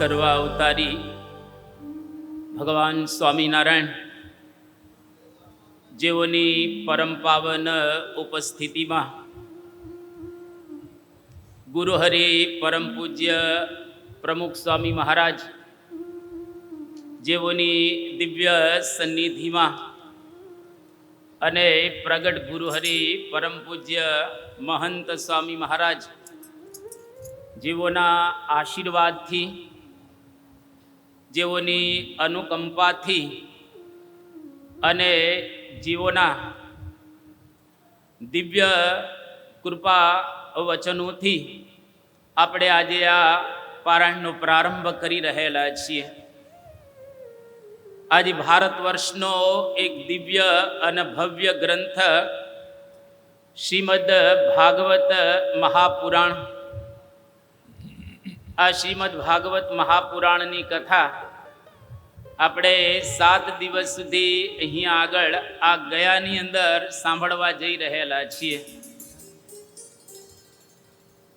સર્વ અવતારી ભગવાન સ્વામિનારાયણ જેઓની પરમ પાવન ઉપસ્થિતિમાં ગુરુહરિ પરમ પૂજ્ય પ્રમુખ સ્વામી મહારાજ જેઓની દિવ્ય સન્નિધિમાં અને પ્રગટ ગુરુહરિ પરમ પૂજ્ય મહંત સ્વામી મહારાજ જેઓના આશીર્વાદથી, જેઓની અનુકંપાથી અને જેઓના દિવ્ય કૃપા વચનોથી આપણે આજે આ પારાયણનો પ્રારંભ કરી રહેલા છીએ. આજે ભારત વર્ષનો એક દિવ્ય અને ભવ્ય ગ્રંથ શ્રીમદ ભાગવત મહાપુરાણ. આ શ્રીમદ ભાગવત મહાપુરાણની કથા આપણે 7 દિવસ સુધી અહીંયા આગળ આ ગયાની અંદર સાંભળવા જઈ રહેલા છીએ.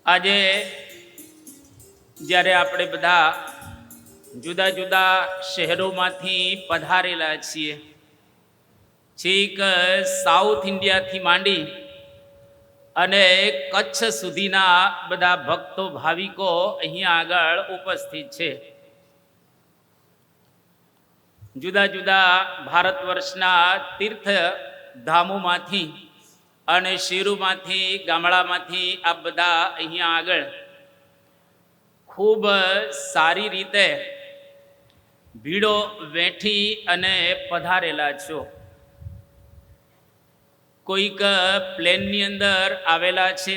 આજે જ્યારે આપણે બધા જુદા જુદા શહેરોમાંથી પધારેલા છીએ, છેક સાઉથ ઇન્ડિયાથી માંડી અને કચ્છ સુધીના બધા ભક્તો ભાવિકો અહીંયા આગળ ઉપસ્થિત છે. જુદા જુદા ભારત વર્ષના તીર્થ ધામોમાંથી અને શેરોમાંથી, ગામડામાંથી આ બધા અહીંયા આગળ ખૂબ સારી રીતે ભીડો વેઠી અને પધારેલા છો. કોઈક પ્લેનની અંદર આવેલા છે,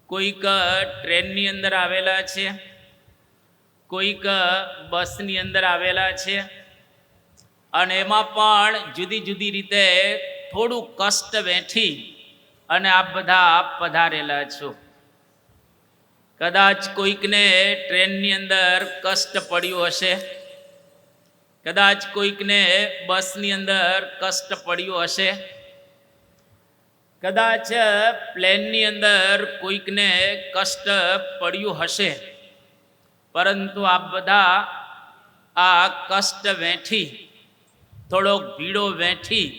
કોઈક ટ્રેનની અંદર આવેલા છે, કોઈક બસની અંદર આવેલા છે અને એમાં પણ જુદી જુદી રીતે થોડું કષ્ટ વેઠી અને આપ બધા પધારેલા છો. કદાચ કોઈકને ટ્રેનની અંદર કષ્ટ પડ્યું હશે, કદાચ કોઈકને બસની અંદર કષ્ટ પડ્યું હશે, કદાચ પ્લેનની અંદર કોઈકને કષ્ટ પડ્યું હશે, પરંતુ આપ બધા આ કષ્ટ વેઠી, થોડોક ભીડો વેઠી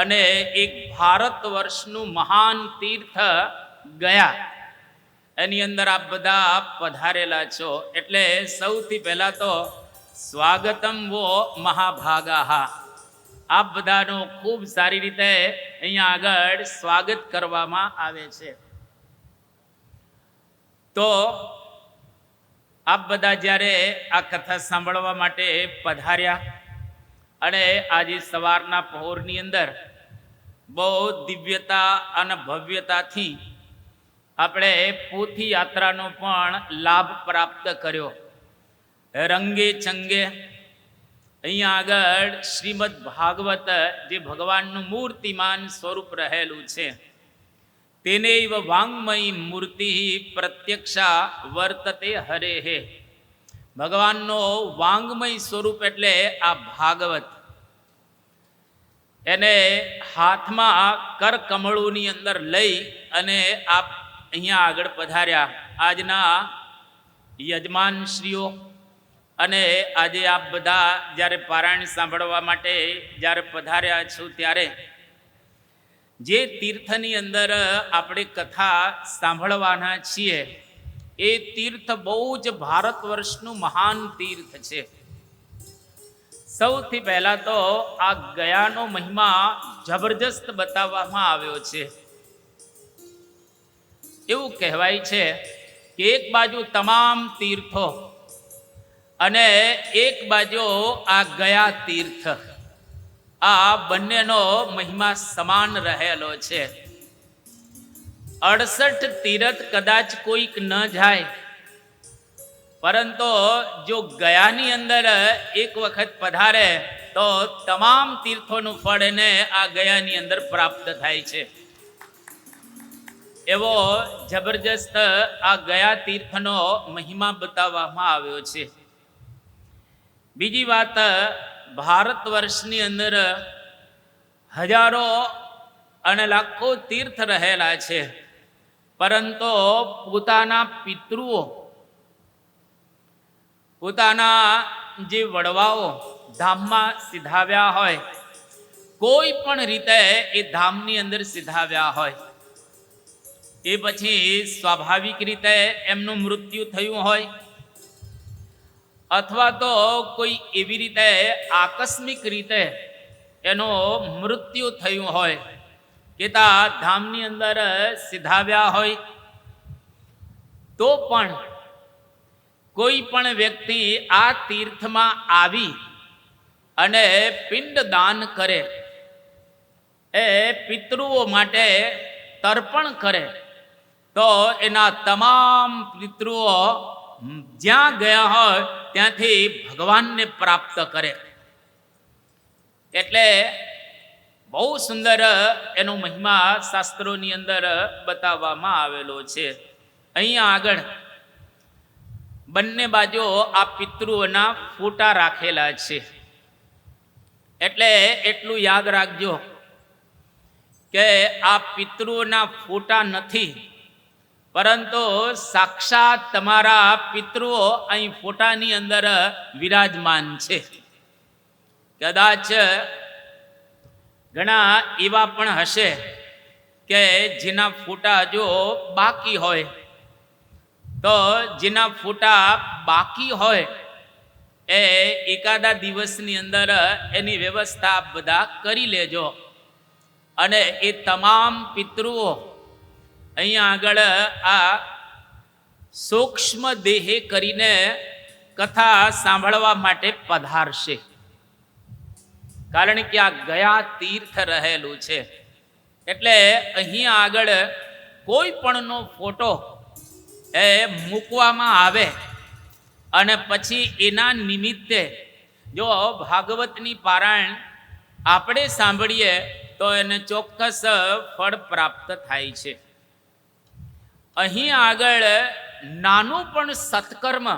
અને એક ભારત વર્ષનું મહાન તીર્થ ગયા એની અંદર આપ બધા પધારેલા છો. એટલે સૌથી પહેલા તો સ્વાગતમ વો મહાભાગા. આપ બધાનું ખૂબ સારી રીતે અહીંયા આગળ સ્વાગત કરવામાં આવે છે. તો આપ બધા જ્યારે આ કથા સાંભળવા માટે પધાર્યા અને આજે સવારના પહોરની અંદર બહુ દિવ્યતા અને ભવ્યતાથી આપણે પોથી યાત્રાનો પણ લાભ પ્રાપ્ત કર્યો. રંગે ચંગે અહીંયા આગળ શ્રીમદ ભાગવત જે ભગવાનનું મૂર્તિમાન સ્વરૂપ રહેલું છે, તેનૈવ વાંગ્મયી મૂર્તિ પ્રત્યક્ષા વર્તતે હરેહે. ભગવાનનો વાંગ્મય સ્વરૂપ એટલે આ ભાગવત. એને હાથમાં કરકમળોની અંદર લઈ અને આપ અહીંયા આગળ પધાર્યા. આજના યજમાનશ્રીઓ અને આજે આપ બધા જ્યારે પારાયણ સાંભળવા માટે જ્યારે પધાર્યા છો, ત્યારે જે તીર્થની અંદર આપણે કથા સાંભળવાના છીએ એ તીર્થ બહુ જ ભારત વર્ષનું મહાન તીર્થ છે. સૌથી પહેલા તો આ ગયાનો મહિમા જબરજસ્ત બતાવવામાં આવ્યો છે. એવું કહેવાય છે કે એક બાજુ તમામ તીર્થો અને એક બાજુ આ ગયા તીર્થ, આ બંનેનો મહિમા સમાન રહેલો છે. 68 તીર્થ કદાચ કોઈક ન જાય, પરંતુ જો ગયાની અંદર એક વખત પધારે તો તમામ તીર્થોનું ફળ એને આ ગયાની અંદર પ્રાપ્ત થાય છે. એવો જબરજસ્ત આ ગયા તીર્થનો મહિમા બતાવવામાં આવ્યો છે. બીજી વાત, ભારત વર્ષની અંદર હજારો અને લાખો તીર્થ રહેલા છે, પરંતુ પોતાના પિતૃઓ પોતાના જે વડવાઓ ધામમાં સિધાવ્યા હોય, કોઈ પણ રીતે એ ધામની અંદર સિધાવ્યા હોય, એ પછી સ્વાભાવિક રીતે એમનું મૃત્યુ થયું હોય, અથવા તો કોઈ એવી રીતે આકસ્મિક રીતે એનું મૃત્યુ થયું હોય કે તા ધામની અંદર સિધાવ્યા હોય, તો પણ કોઈ પણ વ્યક્તિ આ તીર્થમાં આવી અને પિંડ દાન કરે, એ પિતૃઓ માટે તર્પણ કરે, તો એના તમામ પિતૃઓ જ્યાં ગયા હોય ત્યાંથી ભગવાનને પ્રાપ્ત કરે. એટલે બહુ સુંદર એનો મહિમા શાસ્ત્રોની અંદર બતાવવામાં આવેલો છે. અહીંયા આગળ બંને બાજુ આ પિતૃઓના ફોટા રાખેલા છે. એટલે એટલું યાદ રાખજો કે આ પિતૃઓના ફોટા નથી, પરંતુ સાક્ષાત તમારા પિતૃઓ અહીં ફોટાની અંદર વિરાજમાન છે. કદાચ ઘણા એવા પણ હશે કે જેના ફોટા જો બાકી હોય, તો જેના ફોટા બાકી હોય એ એકાદા દિવસની અંદર એની વ્યવસ્થા બધા કરી લેજો, અને એ તમામ પિતૃઓ અહીંયા આગળ આ સૂક્ષ્મ દેહે કરીને કથા સાંભળવા માટે પધારશે. કારણ કે આ ગયા તીર્થ રહેલું છે. એટલે અહીંયા આગળ કોઈ પણનો ફોટો એ મૂકવામાં આવે અને પછી એના નિમિત્તે જો ભાગવતની પારાયણ આપણે સાંભળીએ તો એને ચોક્કસ ફળ પ્રાપ્ત થાય છે. અહીં આગળ નાનું પણ સત્કર્મ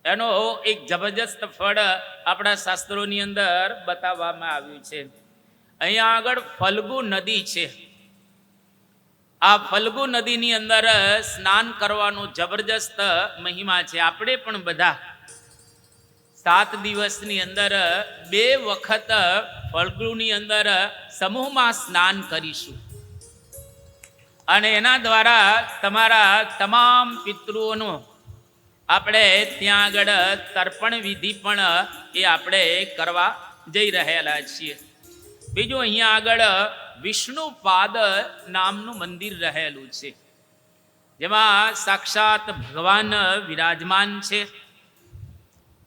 એનો એક જબરજસ્ત ફળ આપણા શાસ્ત્રોની અંદર બતાવવામાં આવ્યું છે. અહીંયા આગળ ફલ્ગુ નદી છે. આ ફલ્ગુ નદીની અંદર સ્નાન કરવાનો જબરજસ્ત મહિમા છે. આપણે પણ બધા 7 દિવસની અંદર 2 વખત ફલ્ગુની અંદર સમૂહમાં સ્નાન કરીશું, અને એના દ્વારા તમારા તમામ પિતૃઓનું આપણે ત્યાં આગળ તર્પણ વિધિ પણ એ આપણે કરવા જઈ રહેલા છીએ. બીજું અહીંયા આગળ વિષ્ણુપાદ નામનું મંદિર રહેલું છે, જેમાં સાક્ષાત ભગવાન વિરાજમાન છે,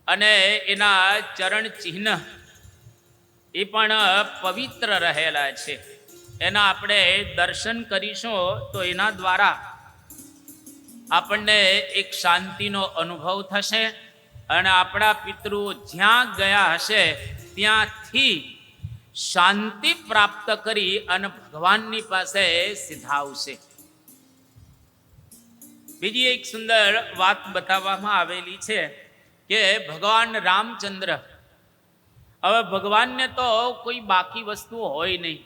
અને એના ચરણ ચિહ્ન એ પણ પવિત્ર રહેલા છે. એના આપણે દર્શન કરીશું તો એના દ્વારા આપણને એક શાંતિનો અનુભવ થશે, અને આપણા પિતૃ જ્યાં ગયા હશે ત્યાંથી શાંતિ પ્રાપ્ત કરી અને ભગવાનની પાસે સિધાવશે. બીજી એક સુંદર વાત બતાવવામાં આવેલી છે કે ભગવાન રામચંદ્ર, હવે ભગવાનને તો કોઈ બાકી વસ્તુ હોય નહીં.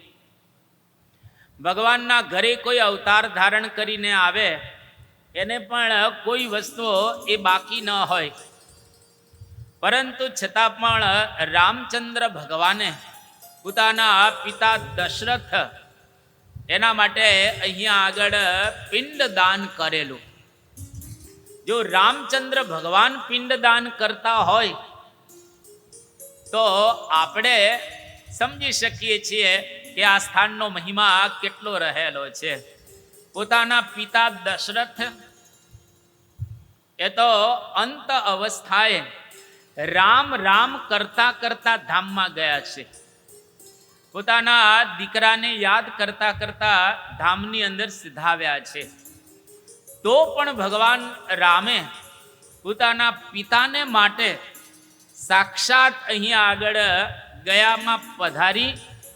ભગવાનના ઘરે કોઈ અવતાર ધારણ કરીને આવે એને પણ કોઈ વસ્તુ એ બાકી ન હોય, પરંતુ છતાં પણ રામચંદ્ર ભગવાને પોતાના પિતા દશરથ એના માટે અહીંયા આગળ પિંડ દાન કરેલું. જો રામચંદ્ર ભગવાન પિંડ દાન કરતા હોય તો આપણે સમજી શકીએ છીએ કે આ સ્થાનનો મહિમા કેટલો રહેલો છે. પોતાના પિતા દશરથ એ તો અંત અવસ્થાએ રામ રામ કરતા કરતા ધામમાં ગયા છે. પોતાના દીકરાને યાદ કરતા કરતા ધામની અંદર સિધાવ્યા છે. તો પણ ભગવાન રામે પોતાના પિતાને માટે સાક્ષાત અહીંયા આગળ ગયામાં પધારી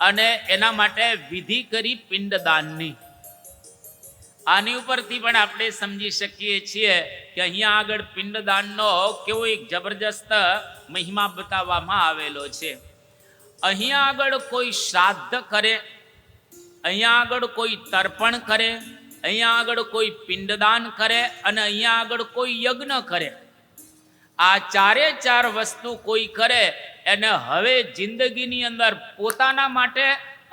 અને એના માટે વિધિ કરી પિંડદાનની. આની ઉપરથી પણ આપણે સમજી શકીએ છીએ કે અહીંયા આગળ પિંડદાનનો કેવો એક જબરજસ્ત મહિમા બતાવવામાં આવેલો છે. અહીંયા આગળ કોઈ શ્રાદ્ધ કરે, અહીંયા આગળ કોઈ તર્પણ કરે, અહીંયા આગળ કોઈ પિંડદાન કરે, અને અહીંયા આગળ કોઈ યજ્ઞ કરે, આ ચારે ચાર વસ્તુ કોઈ કરે એને હવે જિંદગીની અંદર પોતાના માટે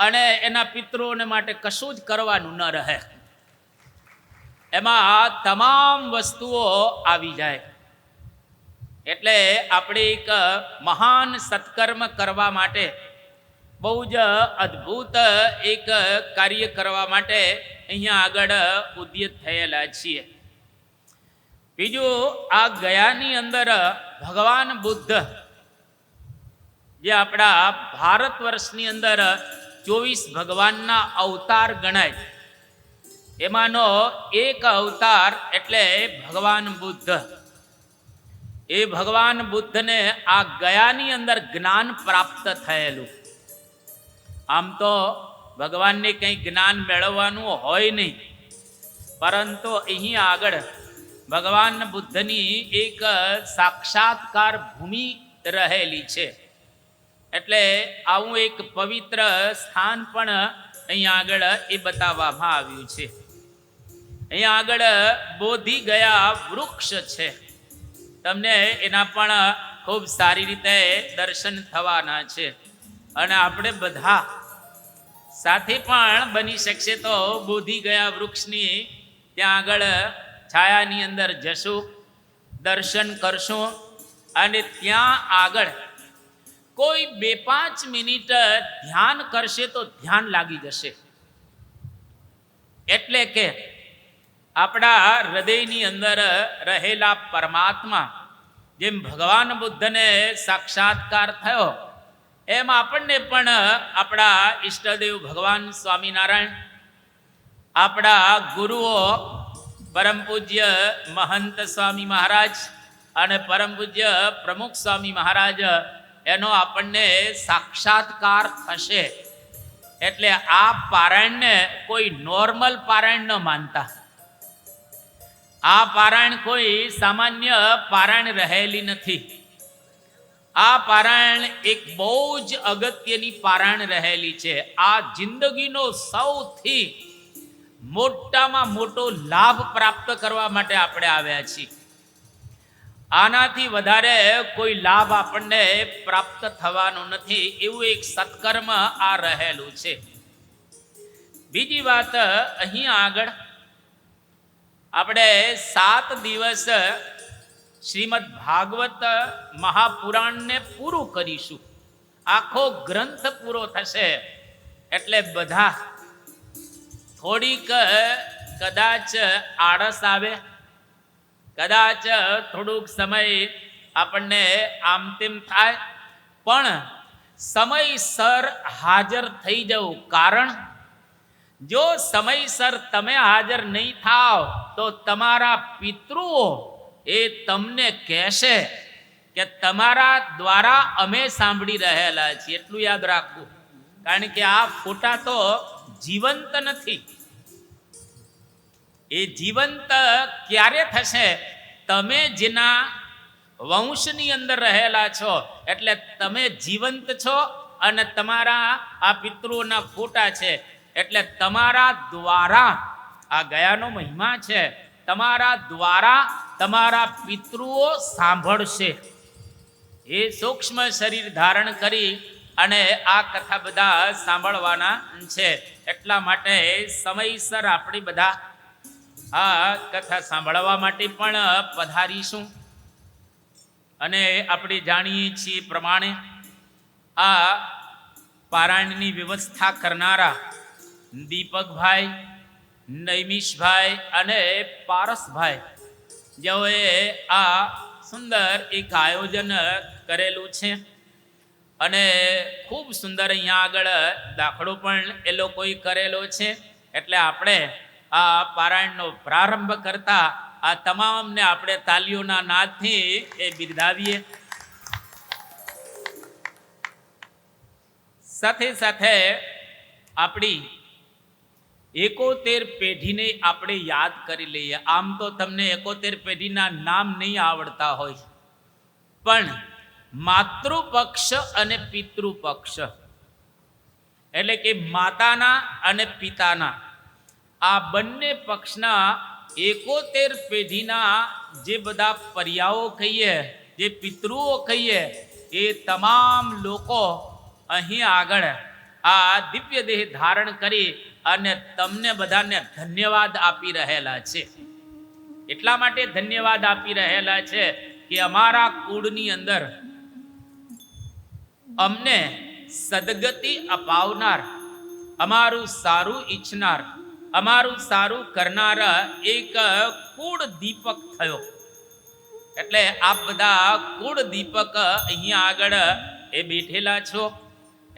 અને એના પિતૃઓને માટે કશું જ કરવાનું ન રહે. એમાં આ તમામ વસ્તુઓ આવી જાય. એટલે આપણે એક મહાન સત્કર્મ કરવા માટે, બહુ જ અદ્ભુત એક કાર્ય કરવા માટે અહીંયા આગળ ઉદ્યત થયેલા છીએ. બીજું, આ ગયાની અંદર ભગવાન બુદ્ધ, જે આપણા ભારત વર્ષની અંદર 24 ભગવાનના અવતાર ગણાય, એમાંનો એક અવતાર એટલે ભગવાન બુદ્ધ. એ ભગવાન બુદ્ધને આ ગયાની અંદર જ્ઞાન પ્રાપ્ત થયેલું. આમ તો ભગવાનને કંઈ જ્ઞાન મેળવવાનું હોય નહીં, પરંતુ અહીં આગળ ભગવાન બુદ્ધની એક સાક્ષાત્કાર ભૂમિ રહેલી છે. એટલે આવું એક પવિત્ર સ્થાન પણ અહીંયા આગળ એ બતાવવામાં આવ્યું છે. અહીંયા આગળ બોધિ ગયા વૃક્ષ છે. તમને એના પણ ખૂબ સારી રીતે દર્શન થવાના છે. અને આપણે બધા સાથે પણ બની શકશે તો બોધિ ગયા વૃક્ષની ત્યાં આગળ છાયાની અંદર જશું, દર્શન કરશું. અને ત્યાં આગળ કોઈ 2-5 મિનિટ ધ્યાન કરશે તો ધ્યાન લાગી જશે. એટલે કે આપણા હૃદયની અંદર રહેલા પરમાત્મા, જેમ ભગવાન બુદ્ધને સાક્ષાત્કાર થયો, એમ આપણને પણ આપણા ઈષ્ટદેવ ભગવાન સ્વામિનારાયણ, આપણા ગુરુઓ પરમ પૂજ્ય મહંત સ્વામી મહારાજ અને પરમ પૂજ્ય પ્રમુખ સ્વામી મહારાજ, એનો આપણને સાક્ષાત્કાર થશે. એટલે આ પારાયણને કોઈ નોર્મલ પારાયણ ન માનતા. આ પારાયણ કોઈ સામાન્ય પારાયણ રહેલી નથી. આ પારાયણ એક બહુ જ અગત્યની પારાયણ રહેલી છે. આ જિંદગીનો સૌથી મોટામાં મોટો લાભ પ્રાપ્ત કરવા માટે આપણે આવ્યા છીએ. આનાથી વધારે કોઈ લાભ આપણને પ્રાપ્ત થવાનો નથી. એવું એક સત્કર્મ આ રહેલું છે. બીજી વાત, અહીં આગળ આપણે 7 દિવસ શ્રીમદ ભાગવત મહાપુરાણને પૂરું કરીશું. આખો ગ્રંથ પૂરો થશે. એટલે બધા થોડીક કદાચ આળસ આવે, કદાચ થોડુંક સમય આપણને આમ તેમ થાય, પણ સમયસર હાજર થઈ જવું. કારણ જો સમયસર તમે હાજર નહીં થાવ તો તમારા પિતૃઓ એ તમને કહેશે કે તમારા દ્વારા અમે સાંભળી રહેલા છીએ. એટલું યાદ રાખવું. કારણ કે આ ફોટા તો જીવંત નથી. એ જીવંત ક્યારે થશે? તમે જેના વંશની અંદર રહેલા છો, એટલે તમે જીવંત છો અને તમારા આ પિતૃઓના ફોટા છે. એટલે તમારા દ્વારા, આ ગયાનો મહિમા છે, તમારા દ્વારા તમારા પિતૃઓ સાંભળશે. એ સૂક્ષ્મ શરીર ધારણ કરી અને આ કથા બધા સાંભળવાના છે. એટલા માટે સમયસર આપણે બધા આ કથા સાંભળવા માટે પણ પધારીશું. અને આપણે જાણીએ છીએ પ્રમાણે આ પારાયણની વ્યવસ્થા કરનારા દીપકભાઈ, નૈમિષભાઈ અને પારસભાઈ, જેઓએ આ સુંદર એક આયોજન કરેલું છે. અને ખૂબ સુંદર અહીંયા આગળ દાખલો પણ એ લોકોએ કરેલો છે. એટલે આપણે આ પારાયણનો પ્રારંભ કરતા આ તમામને આપણે તાલીઓના નાદથી એ બિરદાવીએ. સાથે સાથે આપણી 71 પેઢીને આપણે યાદ કરી લઈએ. આમ તો તમને 71 પેઢીના નામ નહીં આવડતા હોય, પણ માતૃપક્ષ અને પિતૃપક્ષ એટલે કે માતાના અને પિતાના આ બંને પક્ષના 71 પેઢીના જે બધા પર્યાઓ કહીએ જે પિતૃઓ કહીએ એ તમામ લોકો અહીં આગળ આ દિવ્ય દેહ ધારણ કરી અને તમને બધાને ધન્યવાદ આપી રહેલા છે. એટલા માટે ધન્યવાદ આપી રહેલા છે કે અમારા કુળની અંદર અમને સદગતિ અપાવનાર, અમારું સારું ઈચ્છનાર, અમારું સારું કરનાર એક કુળ દીપક થયો. એટલે આપ બધા કુળ દીપક અહીંયા આગળ એ બેઠેલા છો.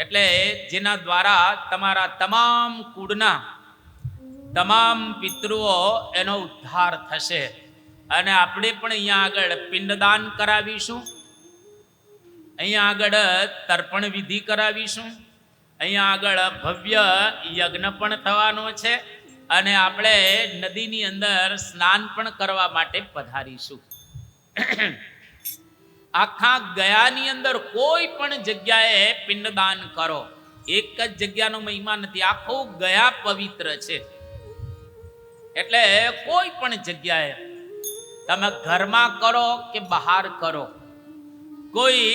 એટલે જેના દ્વારા તમારા તમામ કુળના તમામ પિતૃઓ એનો ઉદ્ધાર થશે. અને આપણે પણ અહીંયા આગળ પિંડદાન કરાવીશું, અહીંયા આગળ તર્પણ વિધિ કરાવીશું, અહીંયા આગળ ભવ્ય યજ્ઞ પણ થવાનો છે અને આપણે નદીની અંદર સ્નાન પણ કરવા માટે પધારીશું. આખા ગયાની અંદર કોઈ પણ જગ્યાએ પિંડદાન કરો. એક જ જગ્યાનો મહિમા નથી, આખું ગયા પવિત્ર છે. એટલે કોઈ પણ જગ્યાએ તમે ઘરમાં કરો કે બહાર કરો, કોઈ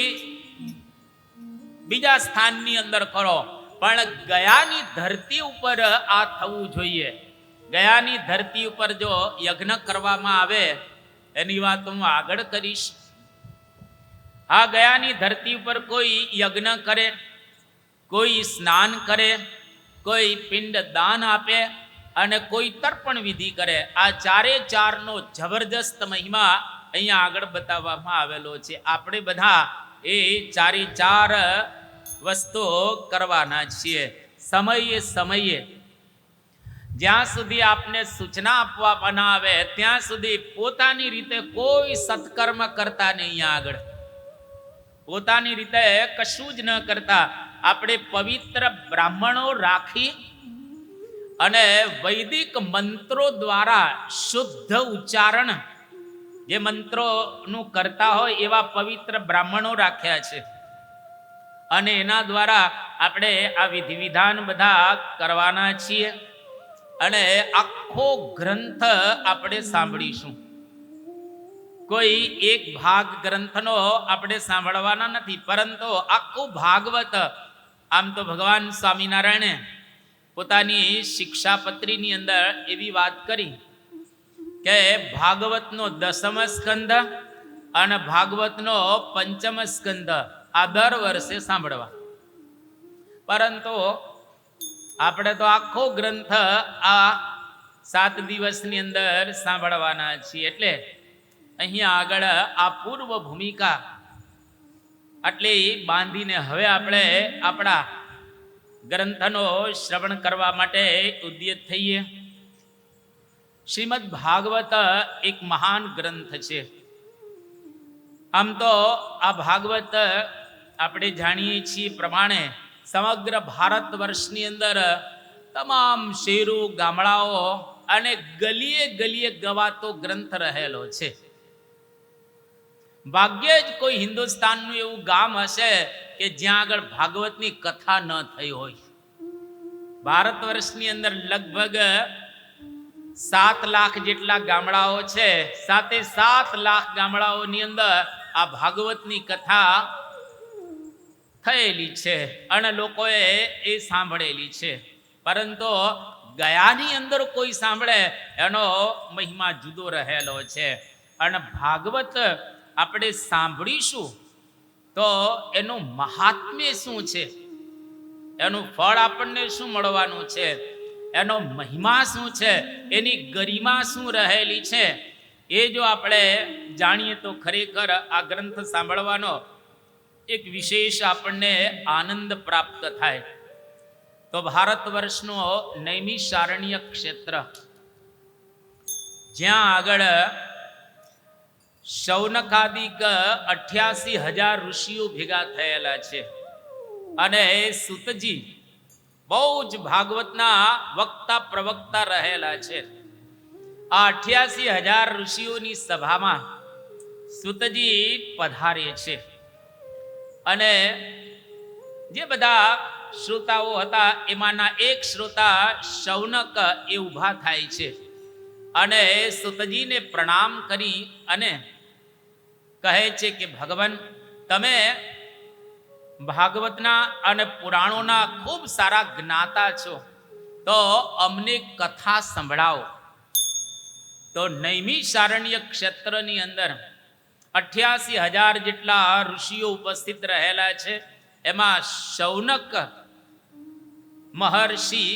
બીજા સ્થાનની અંદર કરો, પણ ગયાની ધરતી ઉપર આ થવું જોઈએ. ગયાની ધરતી ઉપર જો યજ્ઞ કરવામાં આવે એની વાત હું આગળ કરીશ. આ ગયાની ધરતી ઉપર કોઈ યજ્ઞ કરે, કોઈ સ્નાન કરે, કોઈ પિંડ દાન આપે અને કોઈ તર્પણ વિધિ કરે, આ ચારે ચારનો જબરજસ્ત મહિમા અહીંયા આગળ બતાવવામાં આવેલો છે. આપણે બધા એ ચારે ચાર વસ્તુઓ કરવાના છીએ. સમયે સમયે જ્યાં સુધી આપને સૂચના આપવામાં આવે ત્યાં સુધી પોતાની રીતે કોઈ સત્કર્મ કરતા નહીં. અહીંયા આગળ પોતાની રીતે કશું જ ન કરતા આપણે પવિત્ર બ્રાહ્મણો રાખી અને વૈદિક મંત્રો દ્વારા શુદ્ધ ઉચ્ચારણ જે મંત્રોનું કરતા હોય એવા પવિત્ર બ્રાહ્મણો રાખ્યા છે અને એના દ્વારા આપણે આ વિધિ વિધાન બધા કરવાના છીએ. અને આખો ગ્રંથ આપણે સાંભળીશું. કોઈ એક ભાગ ગ્રંથનો આપણે સાંભળવાના નથી, પરંતુ આખું ભાગવત. આમ તો ભગવાન સ્વામિનારાયણે પોતાની શિક્ષાપત્રીની અંદર એવી વાત કરી કે ભાગવતનો 10મ સ્કંદ અને ભાગવતનો 5મ સ્કંદ આ દર વર્ષે સાંભળવા. પરંતુ આપણે તો આખો ગ્રંથ આ 7 દિવસની અંદર સાંભળવાના છીએ. એટલે અહીંયા આગળ આ પૂર્વ ભૂમિકા આટલી બાંધીને હવે આપણે આપણા ગ્રંથનો શ્રવણ કરવા માટે ઉદ્યત થઈએ. શ્રીમદ ભાગવત એક મહાન ગ્રંથ છે. આમ તો આ ભાગવત આપણે જાણીએ છીએ પ્રમાણે સમગ્ર ભારત વર્ષની અંદર તમામ શહેરો, ગામડાઓ અને ગલીએ ગલીએ ગવાતો ગ્રંથ રહેલો છે. ભાગ્યે જ કોઈ હિન્દુસ્તાનનું એવું ગામ હશે કે જ્યાં આગળ ભાગવતની કથા ન થઈ હોય. ભારત વર્ષની અંદર લગભગ 7 લાખ જેટલા ગામડાઓ છે. 7 લાખ ગામડાઓની અંદર આ ભાગવતની કથા થયેલી છે અને લોકોએ એ સાંભળેલી છે. પરંતુ ગયાની અંદર કોઈ સાંભળે એનો મહિમા જુદો રહેલો છે. અને ભાગવત આપણે સાંભળીશું તો એનું મહાત્મ્ય શું છે, એનું ફળ આપણને શું મળવાનું છે, એનો મહિમા શું છે, એની ગરિમા શું રહેલી છે, એ જો આપણે જાણીએ તો ખરેખર આ ગ્રંથ સાંભળવાનો એક વિશેષ આપણને આનંદ પ્રાપ્ત થાય. તો ભારત વર્ષનો નૈમિષારણ્ય ક્ષેત્ર જ્યાં આગળ શૌનકાદિક 88,000 ઋષિઓ ભેગા થયેલા છે અને સૂતજી બહુ જ ભાગવતના વક્તા પ્રવક્તા રહેલા છે. આ 88,000 ઋષિઓની સભામાં સૂતજી પધારે છે અને જે બધા શ્રોતાઓ હતા એમાંના એક શ્રોતા શૌનક એ ઊભા થાય છે અને સૂતજીને પ્રણામ કરી અને કહે છે કે ભગવાન, તમે ભાગવતના અને પુરાણોના ખૂબ સારા જ્ઞાતા છો, તો અમને કથા સંભળાવો. તો નૈમિષારણ્ય ક્ષેત્રની અંદર 88,000 જેટલા ઋષિઓ ઉપસ્થિત રહેલા છે. એમાં શૌનક મહર્ષિ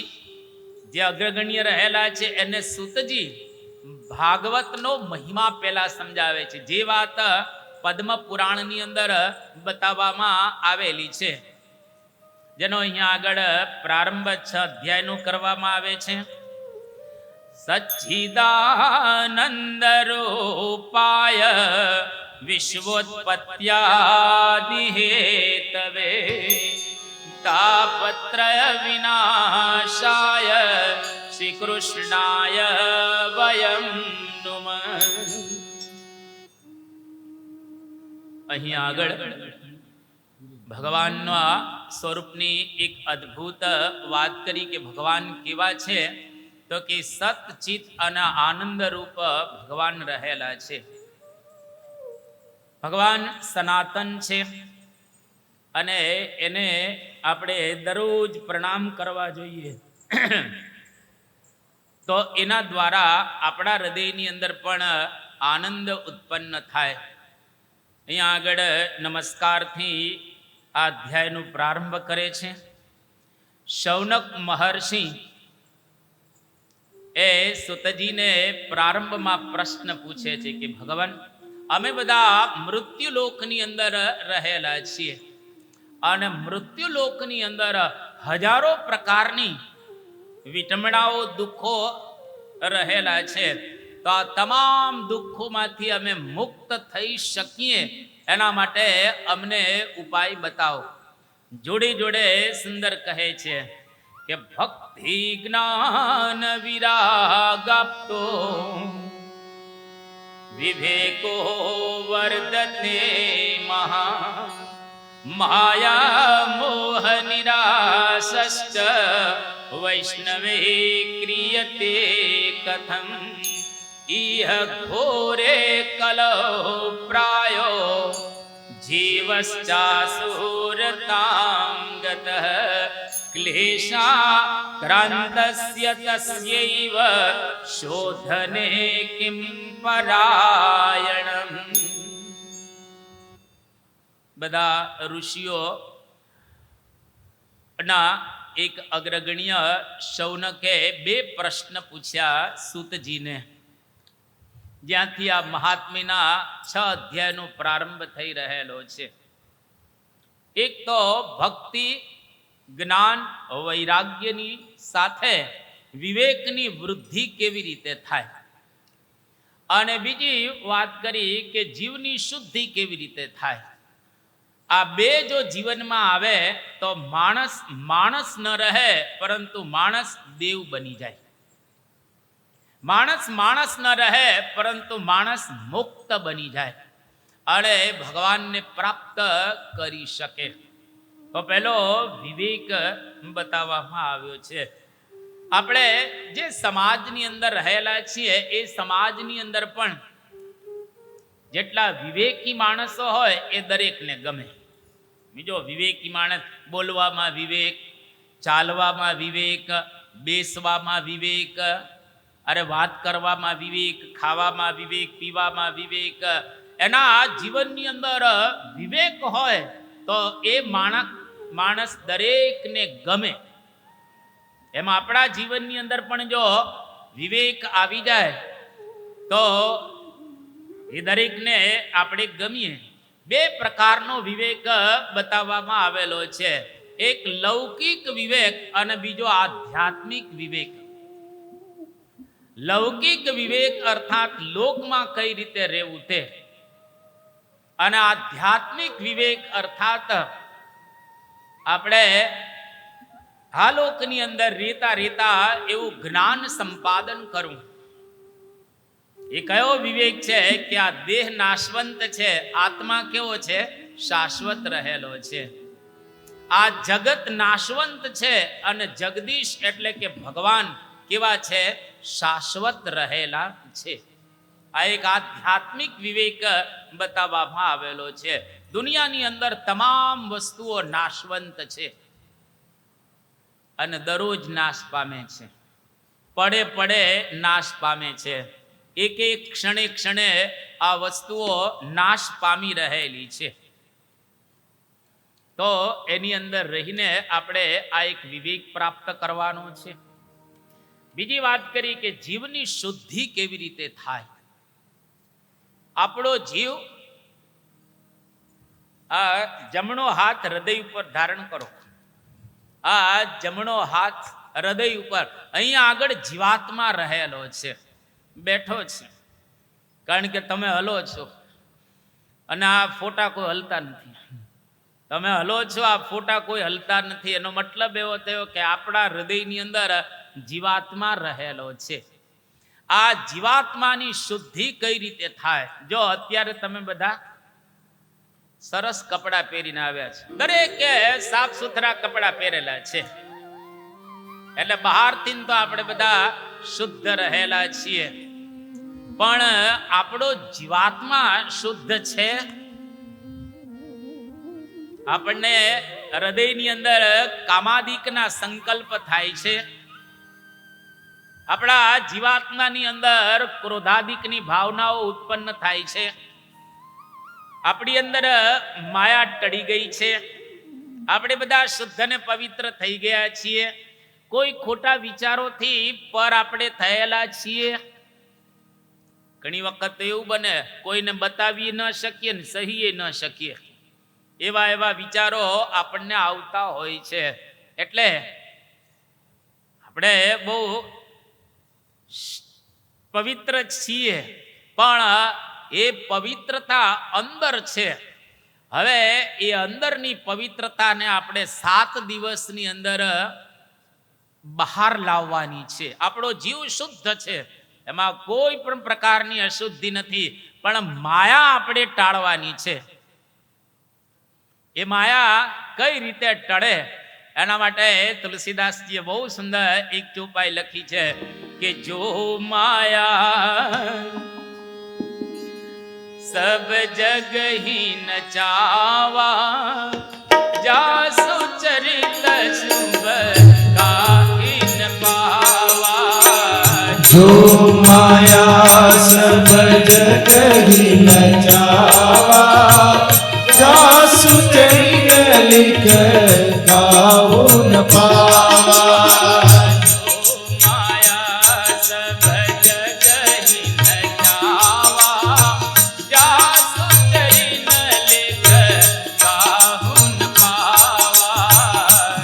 જે અગ્રગણ્ય રહેલા છે, એને સૂતજી ભાગવતનો મહિમા પહેલા સમજાવે છે, જે વાત પદ્મ પુરાણની અંદર બતાવવામાં આવેલી છે, જેનો અહીંયા આગળ પ્રારંભ 6 અધ્યાયનો કરવામાં આવે છે. સચ્ચિદાનંદ રૂપાય વિશ્વોત્પત્યાદિ હેતવે તાપત્રય વિનાશાય શ્રી કૃષ્ણાય વયમ નુમઃ. અહીં આગળ ભગવાનના સ્વરૂપની એક અદ્ભુત વાત કરી કે ભગવાન કેવા છે, તો કે સત ચિત અને આનંદ રૂપ ભગવાન રહેલા છે. ભગવાન સનાતન છે અને એને આપણે દરરોજ પ્રણામ કરવા જોઈએ. તો એના દ્વારા આપણા હૃદયની અંદર પણ આનંદ ઉત્પન્ન થાય. અહીંયા આગળ નમસ્કારથી આ અધ્યાયનો પ્રારંભ કરે છે. શૌનક મહર્ષિ એ સુતજીને પ્રારંભમાં પ્રશ્ન પૂછે છે કે ભગવાન, અમે બધા મૃત્યુલોકની અંદર રહેલા છીએ અને મૃત્યુલોકની અંદર હજારો પ્રકારની વિટમણાઓ, દુઃખો રહેલા છે. તો આ તમામ દુઃખોમાંથી અમે મુક્ત થઈ શકીએ એના માટે અમને ઉપાય બતાવો. જોડે જોડે સુંદર કહે છે કે ભક્તિ જ્ઞાન વિરાગાપ્તો વિવેકો વર્ધતે મહા માયા મોહ નિરાશશ્ચ વૈષ્ણવે ક્રિયતે કથમ ઇહ ઘોરે કલો પ્રાયો જીવશ્ચાસુરતાં ગતઃ ક્લેશા ક્રાંતસ્ય તસ્યૈવ શોધને કિમ પરાયણમ. બધા ઋષિઓ ના એક અગ્રગણ્ય શૌનકે 2 પ્રશ્ન પૂછ્યા સૂતજીને, જ્યાંથી આ મહાત્મ્યના 6 અધ્યાયનો પ્રારંભ થઈ રહેલો છે. એક તો ભક્તિ, જ્ઞાન, વૈરાગ્યની સાથે વિવેકની વૃદ્ધિ કેવી રીતે થાય, અને બીજી વાત કરી કે જીવની શુદ્ધિ કેવી રીતે થાય. આ 2 જો જીવનમાં આવે તો માણસ ન રહે, પરંતુ માણસ દેવ બની જાય. માણસ ન રહે, પરંતુ માણસ મુક્ત બની જાય અને ભગવાનને પ્રાપ્ત કરી શકે. તો પહેલો વિવેક બતાવવામાં આવ્યો છે. આપણે જે સમાજની અંદર રહેલા છીએ એ સમાજની અંદર પણ જેટલા વિવેકી માણસો હોય એ દરેકને ગમે. બીજો વિવેકી માણસ બોલવામાં વિવેક, ચાલવામાં વિવેક, બેસવામાં વિવેક, અરે વાત કરવામાં વિવેક, ખાવામાં વિવેક, પીવામાં વિવેક, એના જીવનની અંદર વિવેક હોય તો એ માણસ દરેકને ગમે. એમાં આપણા જીવનની અંદર પણ જો વિવેક આવી જાય તો એ દરેકને આપણે ગમીએ. 2 પ્રકારનો વિવેક બતાવવામાં આવેલો છે. એક લૌકિક વિવેક અને બીજો આધ્યાત્મિક વિવેક. લૌકિક વિવેક અર્થાત લોકમાં કઈ રીતે રહેવું તે, અને આધ્યાત્મિક વિવેક અર્થાત આપણે આ લોકની અંદર રહેતા એવું જ્ઞાન સંપાદન કરવું. એ કયો વિવેક છે કે આ દેહ નાશવંત છે, આત્મા કેવો છે? શાશ્વત રહેલો છે. આ જગત નાશવંત છે અને જગદીશ એટલે કે ભગવાન કેવા છે? શાશ્વત રહેલા છે. આ એક આધ્યાત્મિક વિવેક બતાવવામાં આવેલો છે. દુનિયાની અંદર તમામ વસ્તુઓ નાશવંત છે અને દરરોજ નાશ પામે છે, પડે પડે નાશ પામે છે. એક એક ક્ષણે ક્ષણે આ વસ્તુઓ નાશ પામી રહેલી છે. તો એની અંદર રહીને આપણે આ એક વિવેક પ્રાપ્ત કરવાનો છે. બીજી વાત કરી કે જીવની શુદ્ધિ કેવી રીતે થાય. આપણો જીવ, આ જમણો હાથ હૃદય ઉપર ધારણ કરો. આ જમણો હાથ હૃદય ઉપર, અહીંયા આગળ જીવાત્મા રહેલો છે, બેઠો છે. કારણ કે તમે હલો છો અને આ ફોટા કોઈ હલતા નથી. તમે હલો છો, આ ફોટા કોઈ હલતા નથી. એનો મતલબ એવો થયો કે આપણા હૃદયની અંદર જીવાત્મા રહેલો છે. આ જીવાત્માની શુદ્ધિ કઈ રીતે થાય? જો અત્યારે તમે બધા સરસ કપડા પહેરીને આવ્યા છે, દરેકે સાફ સુથરા કપડા પહેરેલા છે, એટલે બહારથી તો આપણે બધા શુદ્ધ રહેલા છીએ. પણ આપણો જીવાત્મા શુદ્ધ છે? આપણને હૃદયની અંદર કામાદિકના સંકલ્પ થાય છે. આપણા જીવાત્માની અંદર ક્રોધાદિકની ભાવનાઓ ઉત્પન્ન થાય છે. આપણી અંદર માયા ટળી ગઈ છે. આપણે બધા શુદ્ધ અને પવિત્ર થઈ ગયા છીએ. કોઈ ખોટા વિચારોથી પર આપણે થયેલા છીએ. ઘણી વખત એવું બને, કોઈને બતાવી ન શકીએ ને સહીએ ન શકીએ, એવા એવા વિચારો આપણને આવતા હોય છે. એટલે આપણે બહુ પવિત્ર છીએ, પણ એ પવિત્રતા અંદર છે. હવે એ અંદરની પવિત્રતાને આપણે 7 દિવસની અંદર બહાર લાવવાની છે. આપણો જીવ શુદ્ધ છે, એમાં કોઈ પણ પ્રકારની અશુદ્ધિ નથી, પણ માયા આપણે ટાળવાની છે. એ માયા કઈ રીતે ટળે એના માટે તુલસીદાસજીએ બહુ સુંદર એક ચોપાઈ લખી છે કે જો માયા સબ જગ હી નચાવા, જાસુ ચરિત શુભ કાહિન પાવા. જો માયા સબ જગ હી નચાવા, જાસુ ચરિત લિખ કાહુન પાવા.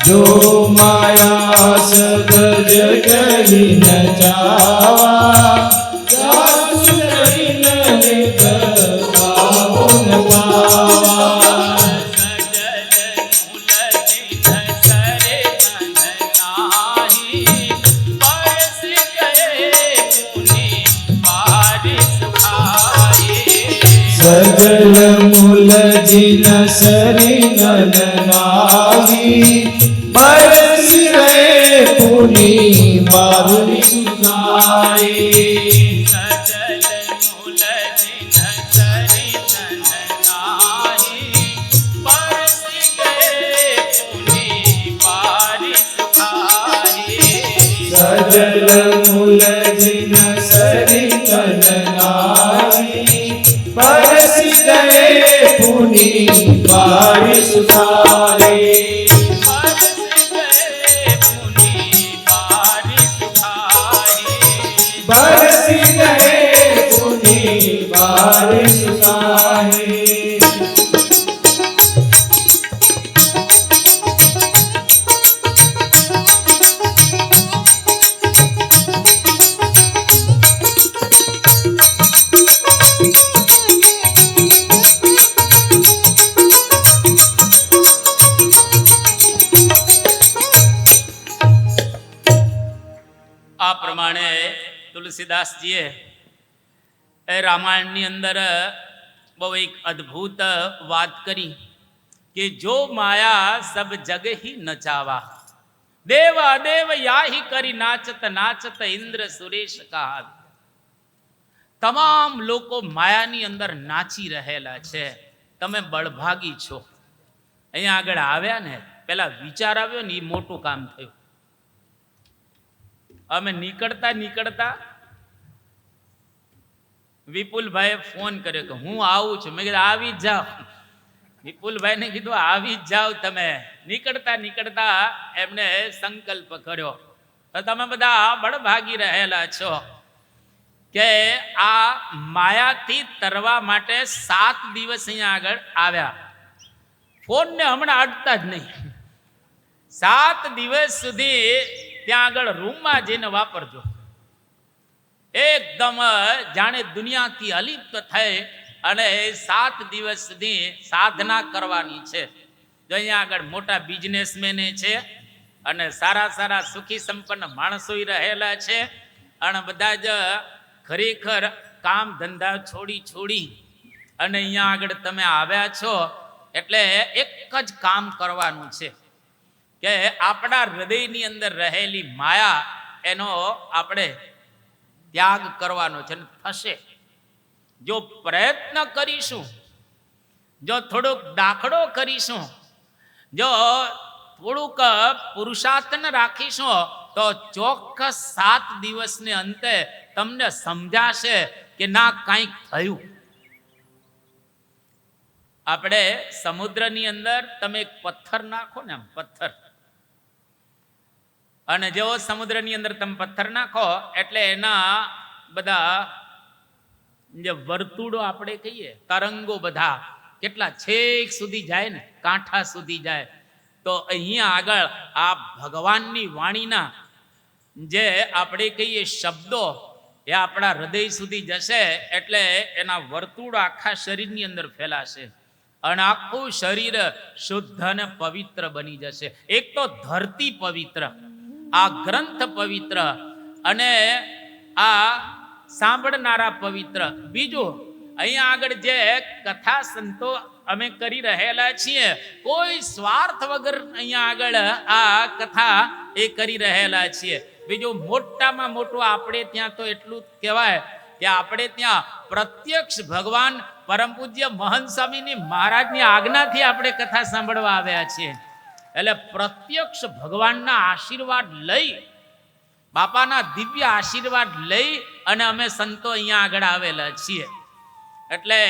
जो माया सब जग ही नचावा, जासु चरित लिख काहुन पावा. सजल मूल जिन सरी नन नाही, बरसी रहे पुनी बावरी सुनाई. सजल मूल जिन सरी नन नाही, बरसी गए पुनी बारी सुखाई. सजल मूल जिन सरी नन नाही, बरसी गए पुनी बारी सुखाई. बरसी गए पुनी बारी सुखाई. આ પ્રમાણે તુલસીદાસજીએ એ રામાયણની અંદર બહુ એક અદ્ભુત વાત કરી કે જો માયા સબ જગ હી નચાવા, દેવ અદેવ યાહી કરી નાચત નાચત ઇન્દ્ર સુરેશ કહા. તમામ લોકો માયાની અંદર નાચી રહેલા છે. તમે બળભાગી છો. અહીંયા આગળ આવ્યા ને, પેલા વિચાર આવ્યો ને, એ મોટું કામ થયું. અમે નીકળતા વિપુલભાઈએ ફોન કર્યો કે હું આવું છું. મેં કીધું આવી જ જાઓ. વિપુલભાઈને કીધું આવી જ જાઓ તમે. નીકળતા એમને સંકલ્પ કર્યો. તો તમે બધા બળભાગી રહેલા છો કે આ માયાથી તરવા માટે 7 દિવસ અહીંયા આગળ આવ્યા. ફોનને હમણાં અડતા જ નહીં. 7 દિવસ સુધી ત્યાં આગળ રૂમમાં જઈને વાપરજો. એકદમ જાણે દુનિયાથી અલિપ્ત થઈ અને 7 દિવસ સુધી સાધના કરવાની છે. જો અહીંયા આગળ મોટા બિઝનેસમેન છે અને સારા સુખી સંપન્ન માણસો રહેલા છે અને બધા જ ખરેખર કામ ધંધા છોડી અને અહીંયા આગળ તમે આવ્યા છો. એટલે એક જ કામ કરવાનું છે કે આપણા હૃદયની અંદર રહેલી માયા એનો આપણે ત્યાગ કરવાનો છે. થશે જો પ્રયત્ન કરીશું, જો થોડોક દાખલો કરીશું, જો થોડુંક પુરુષાર્થ રાખીશું તો ચોક્કસ 7 દિવસને અંતે તમને સમજાશે કે ના કંઈક થયું. આપણે સમુદ્રની અંદર તમે એક પથ્થર નાખો ને, આમ પથ્થર, અને જેવો સમુદ્રની અંદર તમે પથ્થર નાખો એટલે એના બધા જે વર્તુળો આપણે કહીએ, તરંગો બધા કેટલા છેક સુધી જાય ને, કાંઠા સુધી જાય. તો અહીંયા આગળ આ ભગવાનની વાણીના જે આપણે કહીએ શબ્દો એ આપણા હૃદય સુધી જશે એટલે એના વર્તુળો આખા શરીરની અંદર ફેલાશે અને આખું શરીર શુદ્ધ અને પવિત્ર બની જશે. એક તો ધરતી પવિત્ર, આ ગ્રંથ પવિત્ર અને આ સાંભળનારા પવિત્ર. બીજું અહીંયા આગળ જે કથા સંતો અમે કરી રહેલા છીએ, કોઈ સ્વાર્થ વગર અહીંયા આગળ આ કથા એ કરી રહેલા છીએ. બીજું મોટામાં મોટું આપણે ત્યાં તો એટલું કહેવાય કે આપણે ત્યાં પ્રત્યક્ષ ભગવાન પરમ પૂજ્ય મહંત સ્વામીની મહારાજની આજ્ઞાથી આપણે કથા સાંભળવા આવ્યા છીએ. એટલે પ્રત્યક્ષ ભગવાનના આશીર્વાદ લઈ, બાપાના દિવ્ય આશીર્વાદ લઈ અને અમે સંતો અહીંયા આગળ આવેલા છીએ. એટલે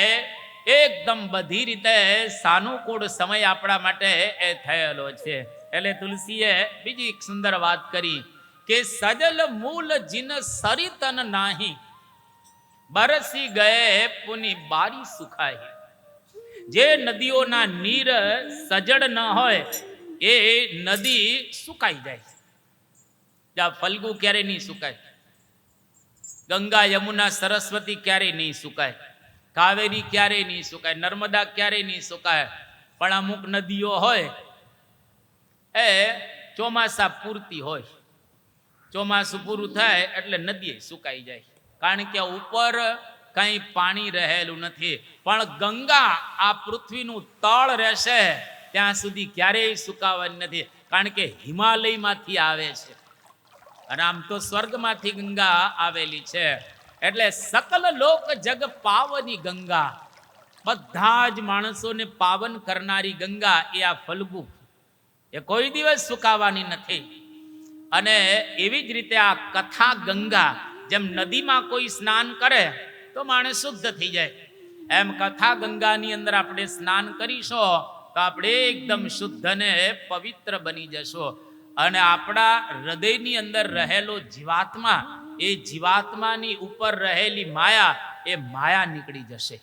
એકદમ બધી રીતે સાનુકૂળ સમય આપણા માટે એ થયેલો છે. એટલે તુલસીએ બીજી એક સુંદર વાત કરી કે સજલ મૂલ જીન સરિતન નાહી, બરસી ગયે પુની બારી સુખાઈ. જે નદીઓના નીર સજળ ન હોય એ નદી સુકાઈ જાય. જ્યાં ફલ્ગુ ક્યારેય નહીં સુકાય, ગંગા યમુના સરસ્વતી ક્યારેય નહીં સુકાય, કાવેરી ક્યારેય નહીં સુકાય, નર્મદા ક્યારેય નહીં સુકાય. પણ અમુક નદીઓ હોય એ ચોમાસા પૂરતી હોય, ચોમાસું પૂરું થાય એટલે નદી સુકાઈ જાય, કારણ કે ઉપર કંઈ પાણી રહેલું નથી. પણ ગંગા આ પૃથ્વીનું તળ રહેશે ત્યાં સુધી ક્યારેય સુકાવાની નથી, કારણ કે હિમાલયમાંથી આવે છે અને આમ તો સ્વર્ગમાંથી ગંગા આવેલી છે. એટલે સકલ લોક જગ પાવની ગંગા, બધા જ માણસોને પાવન કરનારી ગંગા એ આ ફલ્ગુ, એ કોઈ દિવસ સુકાવાની નથી. અને એવી જ રીતે આ કથા ગંગા, જેમ નદીમાં કોઈ સ્નાન કરે તો માણસ શુદ્ધ થઈ જાય, એમ કથા ગંગાની અંદર આપણે સ્નાન કરીશું તો આપણે એકદમ શુદ્ધ અને પવિત્ર બની જશો. અને આપણા હૃદયની અંદર રહેલો જીવાત્મા, એ જીવાત્માની ઉપર રહેલી માયા, એ માયા નીકળી જશે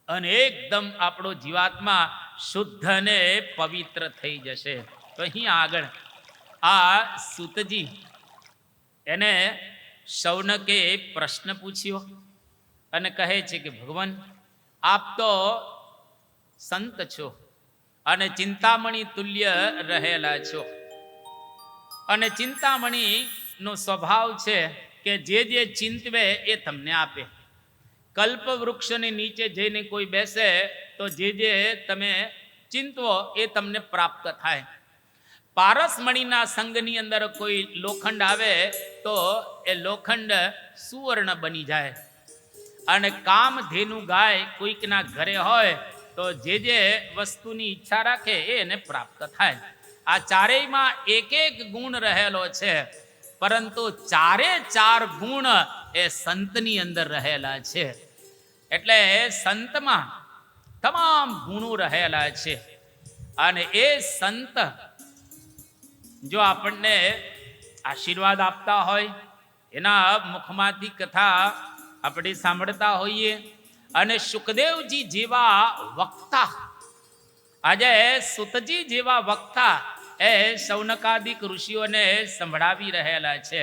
અને એકદમ આપણો જીવાત્મા શુદ્ધ અને પવિત્ર થઈ જશે. તો અહીંયા આગળ આ સૂતજી એને શૌનકે પ્રશ્ન પૂછ્યો અને કહે છે કે ભગવાન, આપ તો સંત છો અને ચિંતામણી તુલ્ય રહેલા છો, અને ચિંતામણીનો સ્વભાવ છે કે જે ચિંતવે એ તમને આપે. કલ્પ વૃક્ષની નીચે જઈને કોઈ બેસે તો જે તમે ચિંતવો એ તમને પ્રાપ્ત થાય. પારસમણીના સંગની અંદર કોઈ લોખંડ આવે તો એ લોખંડ સુવર્ણ બની જાય. અને કામધેનુ ગાય કોઈકના ઘરે હોય તો જે વસ્તુની ઈચ્છા રાખે એને પ્રાપ્ત થાય. આ ચારેયમાં એક એક ગુણ રહેલો છે, પરંતુ ચારે ચાર ગુણ એ સંતની અંદર રહેલા છે. એટલે સંતમાં તમામ ગુણો રહેલા છે. અને એ સંત જો આપણને આશીર્વાદ આપતા હોય, એના મુખમાંથી કથા આપણે સાંભળતા હોઈએ, અને સુખદેવજી જેવા વક્તા, આજે સુતજી જેવા વક્તા એ શૌનકાદિક ઋષિઓને સંભળાવી રહેલા છે.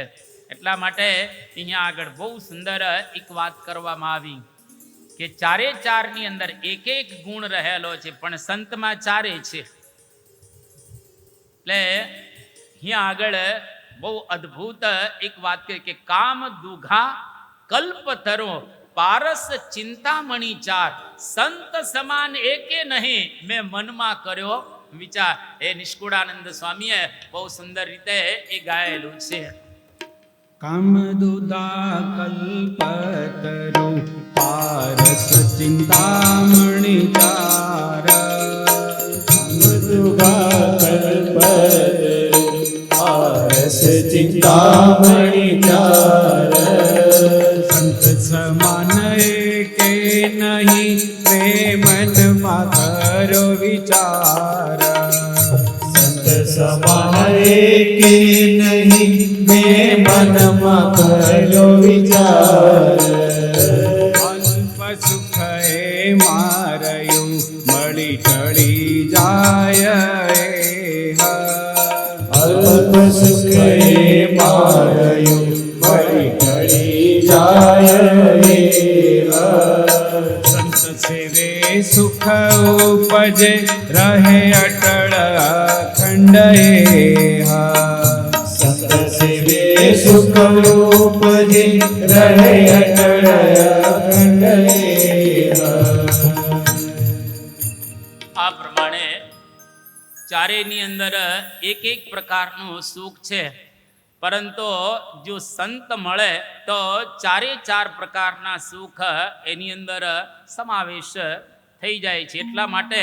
એટલા માટે અહીંયા આગળ બહુ સુંદર એક વાત કરવામાં આવી કે ચારે ચારની અંદર એક એક ગુણ રહેલો છે, પણ સંતમાં ચારે છે. એટલે અહીંયા આગળ બહુ અદ્ભુત એક વાત કહે કે કામ દુઘા કલ્પતરો પારસ ચિંતામણી ચાર, સંત સમાન એકે નહીં મેં મનમાં કર્યો વિચાર. એ નિષ્કુળાનંદ સ્વામીએ બહુ સુંદર રીતે એ ગાયેલું છે. કામદુદા કલ્પતરુ પારસ ચિંતામણી ચાર, કામદુદા કલ્પતરુ પારસ ચિંતામણી ચાર, સંત સમાન એકે નહીં મેં મનમાં કર્યો વિચાર, સંત સમાન એકે નહીં મેં મનમાં કર્યો વિચાર, અલ્પ સુખ એ મારયું મળી ટળી જાય, અલ્પ સુખ એ મારયું મળી ટળી જાય, સંત સેવે સુખ ઉપજે રહે અટળ અખંડ, સંત સેવે સુખ ઉપજે રહે અટળ અખંડ. આ પ્રમાણે ચારેયની અંદર એક એક પ્રકારનું સુખ છે, પરંતુ જો સંત મળે તો ચારે ચાર પ્રકારના સુખ એની અંદર સમાવેશ થઈ જાય છે. એટલા માટે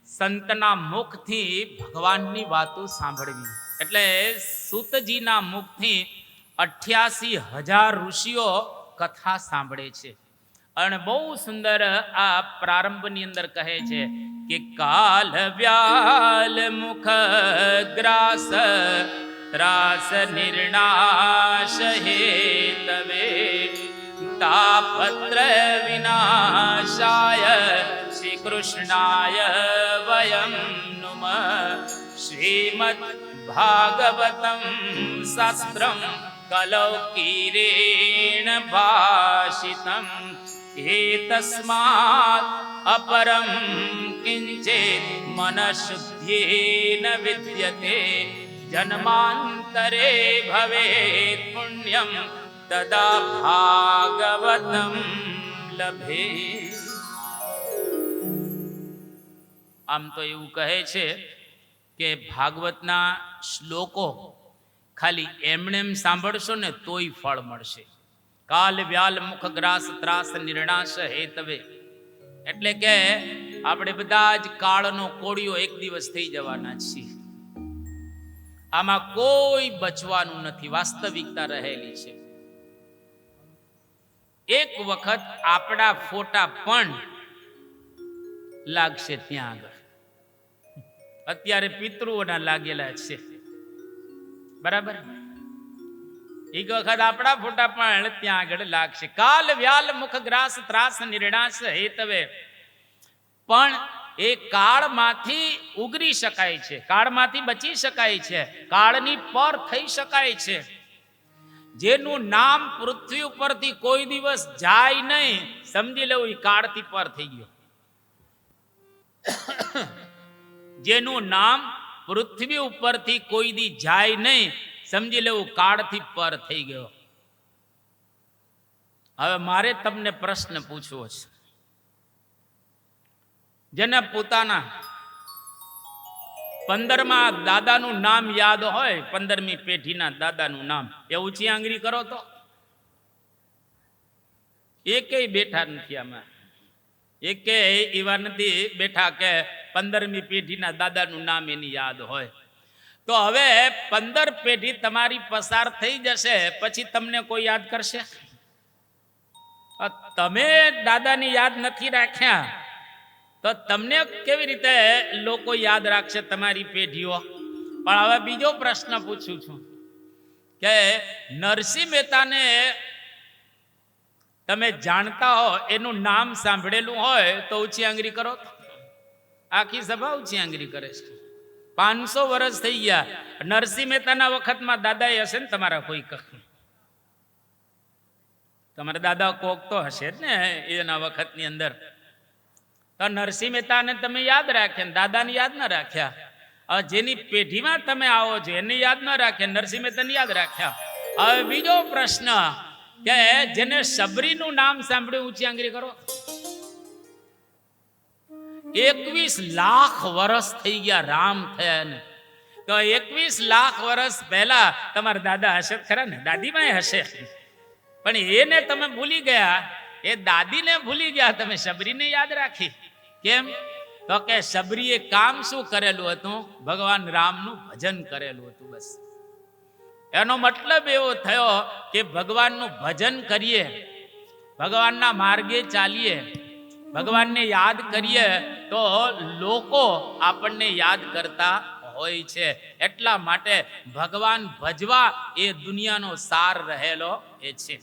સંતના મુખથી ભગવાનની વાતો સાંભળવી. એટલે સૂતજીના મુખથી 88,000 ઋષિઓ કથા સાંભળે છે. અને બહુ સુંદર આ પ્રારંભની અંદર કહે છે કે કાલ વ્યાલ મુખ ગ્રાસ ત્રાસ નિર્ણાશ હેતવે તાપત્ર વિનાશાય શ્રી કૃષ્ણાય વયમ નુમ શ્રીમદ ભાગવતમ શાસ્ત્રમ કલૌકીરેણ ભાષિતમ એતસ્માत् अपरं किंचित् मनशुद्ध्येन विद्यते जन्मांतरे भवेत् पुण्यं तदा भागवतं लभे. આમ તો એવું કહે છે કે ભાગવતના શ્લોકો ખાલી એમનેમ સાંભળશો ને તોય ફળ મળશે. કાલ વ્યાલ મુખ ગ્રાસ ત્રાસ નિર્ણાશ હેતવે, એટલે કે આપણે બધા જ કાળનો કોળિયો એક દિવસ થઈ જવાના છીએ. આમાં કોઈ બચવાનું નથી, વાસ્તવિકતા રહેલી છે. એક વખત આપણા ફોટા પણ લાગશે ત્યાં આગળ. અત્યારે પિતૃઓના લાગેલા છે, બરાબર. એક વખત આપણા ફોટા પણ ત્યાં આગળ લાગશે. કાલ વ્યાલ મુખ ગ્રાસ ત્રાસ નિર્ણાશ હેતવે, પણ એ કાળમાંથી ઉગરી શકાય છે, કાળમાંથી બચી શકાય છે, કાળની પર થઈ શકાય છે. જેનું નામ પૃથ્વી ઉપરથી કોઈ દિવસ જાય નહીં, સમજી લેવું એ કાળથી પર થઈ ગયો. જેનું નામ પૃથ્વી ઉપરથી કોઈ દી જાય નહીં, સમજી લેવું કાળથી પર થઈ ગયો. હવે મારે તમને પ્રશ્ન પૂછવો છે. જેને પોતાના 15મા દાદાનું નામ યાદ હોય, 15મી પેઢીના દાદાનું નામ, એ ઊંચી આંગળી કરો તો. એકેય બેઠા નથી આમાં, એકેય એવા નથી બેઠા કે 15મી પેઢીના દાદાનું નામ એની યાદ હોય. તો હવે 15 પેઢી તમારી પસાર થઈ જશે પછી તમને કોઈ યાદ કરશે? તમે દાદાની યાદ નથી રાખ્યા તો તમને કેવી રીતે લોકો યાદ રાખશે, તમારી પેઢીઓ? પણ હવે બીજો પ્રશ્ન પૂછું છું કે નરસિંહ મહેતાને તમે જાણતા હો, એનું નામ સાંભળેલું હોય તો ઊંચી આંગળી કરો. આખી સભા ઊંચી આંગળી કરે છે. 500 વર્ષ થઈ ગયા. નરસિંહ મહેતાના વખતમાં દાદા હશે ને તમારા કોઈ? તમારા દાદા કોક તો હશે જ ને એના વખતની અંદર. તો નરસિંહ મહેતાને તમે યાદ રાખ્યા ને દાદાને યાદ ન રાખ્યા. જેની પેઢીમાં તમે આવો છો એને યાદ ન રાખ્યા, નરસિંહ મહેતાને યાદ રાખ્યા. હવે બીજો પ્રશ્ન કે જેને સબરીનું નામ સાંભળ્યું, ઊંચી આંગળી કરો. 21 લાખ વર્ષ થઈ ગયા રામ થયા ને. તો 21 લાખ વર્ષ પહેલા તમારા દાદા હશે ખરા ને, દાદીમાં હશે, પણ એને તમે ભૂલી ગયા. એ દાદીને ભૂલી ગયા, તમે સબરીને યાદ રાખી. કેમ? તો કે સબરીએ કામ શું કરેલું હતું? ભગવાન રામનું ભજન કરેલું હતું. બસ એનો મતલબ એવો થયો કે ભગવાનનું ભજન કરીએ, ભગવાનના માર્ગે ચાલીએ, ભગવાનને યાદ કરીએ તો લોકો આપણને યાદ કરતા હોય છે. એટલા માટે ભગવાન ભજવા એ દુનિયાનો સાર રહેલો એ છે.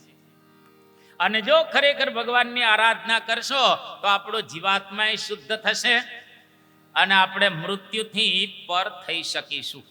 અને જો ખરેખર ભગવાનની આરાધના કરશો તો આપણો જીવાત્મા શુદ્ધ થશે અને આપણે મૃત્યુથી પર થઈ શકીશું.